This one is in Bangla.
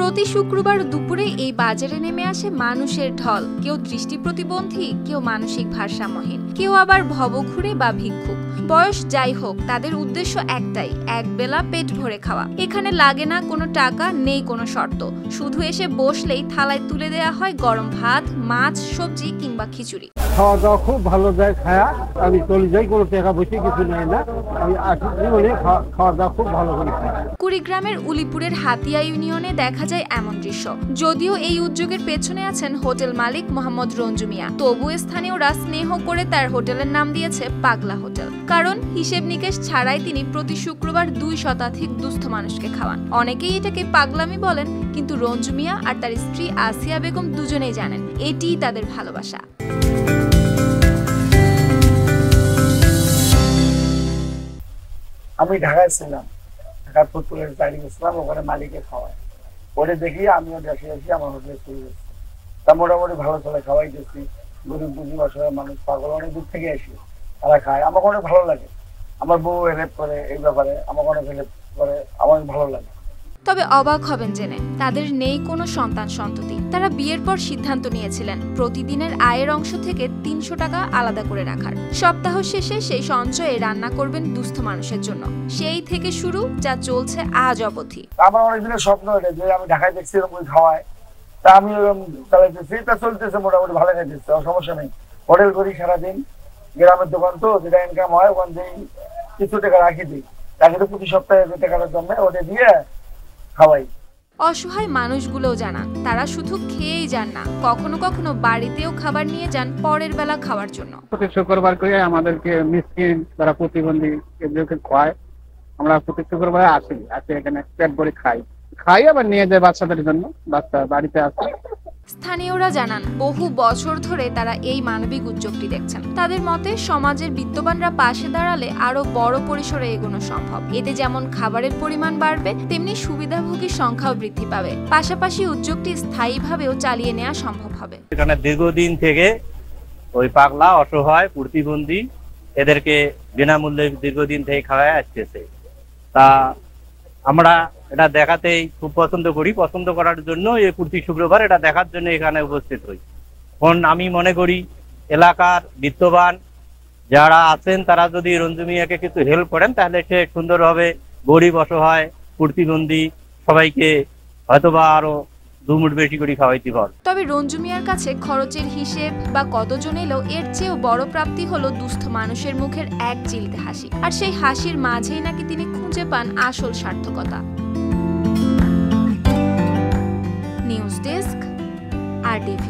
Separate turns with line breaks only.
প্রতি শুক্রবার দুপুরে এই বাজারে নেমে আসে মানুষের ঢল। কেউ দৃষ্টি প্রতিবন্ধী, কেউ মানসিক ভারসাম্যহীন, কেউ আবার ভবঘুরে বা ভিক্ষুক। বয়স যাই হোক, তাদের উদ্দেশ্য একটাই, একবেলা পেট ভরে খাওয়া। এখানে লাগে না কোনো টাকা, নেই কোনো শর্ত। শুধু এসে বসলেই থালায় তুলে দেওয়া হয় গরম ভাত, মাছ, সবজি কিংবা খিচুড়ি।
খাওয়া দাওয়া খুব ভালো দেয়, খায়া আমি চলে যাই, কোনো টাকা বসে কিছু নেই না। আমি আসি জীবনে খাওয়া দাওয়া খুব ভালো করে খাই।
কুড়িগ্রামের উলিপুরের হাতিয়া ইউনিয়নে দেখা যায় এমন দৃশ্য। যদিও এই উদ্যোগের পেছনে আছেন হোটেল মালিক মোহাম্মদ রঞ্জু মিয়া, তবু স্থানীয়রা স্নেহ করে তার হোটেলের নাম দিয়েছে পাগলা হোটেল। কারণ হিসেব নিকেশ ছাড়াই তিনি প্রতি শুক্রবার 2 শতাধিক দুস্থ মানুষকে খাওয়ান। অনেকেই এটাকে পাগলামি বলেন, কিন্তু রঞ্জু মিয়া আর তার স্ত্রী আসিয়া বেগম দুজনেই জানেন এটিই তাদের ভালোবাসা।
আমি ঢাকায় ছিলাম, ঢাকার ফুটবলের বাড়ি গেছিলাম, ওখানে মালিকে খাওয়ায়। ওটা দেখি আমিও দেশে এসে আমার হোটেলে চলে গেছি। তা মোটামুটি ভালো চলে, খাওয়াইতেছি। গরিব বুঝি অসহায় মানুষ, পাগল অনেক দূর থেকে আসি, তারা খায়। আমাকে অনেক ভালো লাগে। আমার বউ হেল্প করে এই ব্যাপারে, আমাকে অনেক হেল্প করে, আমার ভালো লাগে।
তবে অবাক হবেন জেনে, তাদের নেই কোনো সন্তান সন্ততি। তারা বিয়ের পর সিদ্ধান্ত নিয়েছিলেন প্রতিদিনের আয়ের অংশ থেকে 300 টাকা আলাদা করে রাখার। সপ্তাহ শেষে সেই সঞ্চয়ে রান্না করবেন দুস্থ মানুষের জন্য। সেই থেকে শুরু, যা চলছে আজ অবধি।
আমার অনেক দিনের স্বপ্ন এটা যে আমি ঢাকায় দেখছি এরকম খাওয়ায়, তা আমি চালাইতেছি, তা চলতেছে মোটামুটি ভালো খাইতেছে, সমস্যা নেই। হোটেল করি সারাদিন, গ্রামের দোকান তো, যেটা ইনকাম হয় ওখান থেকে কিছু টাকা রাখি দিই। রাখি তো প্রতি সপ্তাহে যে টাকাটা জমে ওটা দিয়ে খাওয়াই।
অসহায় মানুষগুলোও জানান তারা শুধু খেয়েই যান না, কখনো কখনো বাড়িতেও খাবার নিয়ে যান পরের বেলা খাওয়ার জন্য।
প্রতি শুক্রবার করে আমাদেরকে মিসকিন যারা প্রতিবন্ধী এদেরকে খাওয়ায়। আমরা প্রতি শুক্রবার আসি এখানে পেট ভরে খাই আবার নিয়ে যায় বাচ্চাদের জন্য, বাচ্চা বাড়িতে আসে।
স্থানীয়রা জানান বহু বছর ধরে তারা এই মানবিক উদ্যোগটি দেখছেন। তাদের মতে সমাজের বিত্তবানরা পাশে দাঁড়ালে আরো বড় পরিসরে এগোনো সম্ভব। এতে যেমন খাবারের পরিমাণ বাড়বে, তেমনি সুবিধাভোগীর সংখ্যাও বৃদ্ধি পাবে। পাশাপাশি উদ্যোগটি স্থায়ীভাবেও চালিয়ে নেওয়া সম্ভব হবে।
এখানে দীর্ঘদিন থেকে ওই পাগলা, অসহায়, প্রতিবন্ধী এদেরকে বিনামূল্যে দীর্ঘদিন থেকে খাওয়ায় আসতেছে। তা আমরা এটা দেখাতেই খুব পছন্দ করি। পছন্দ করার জন্য এই প্রতি শুক্রবার এটা দেখার জন্য এখানে উপস্থিত হই। এখন আমি মনে করি এলাকার বিত্তবান যারা আছেন তারা যদি রঞ্জু মিয়াকে কিছু হেল্প করেন, তাহলে সে সুন্দরভাবে গরিব, অসহায়, প্রতিবন্ধী সবাইকে হয়তোবা আরো 2 মুঠ বেশি করে খাওয়াইতে পারে।
তবে রঞ্জু মিয়ার কাছে খরচের হিসেব বা কতজন এলো, এর চেয়েও বড় প্রাপ্তি হলো দুস্থ মানুষের মুখের এক চিলতে হাসি। আর সেই হাসির মাঝেই নাকি তিনি খুঁজে পান আসল সার্থকতা। News desk, RTV।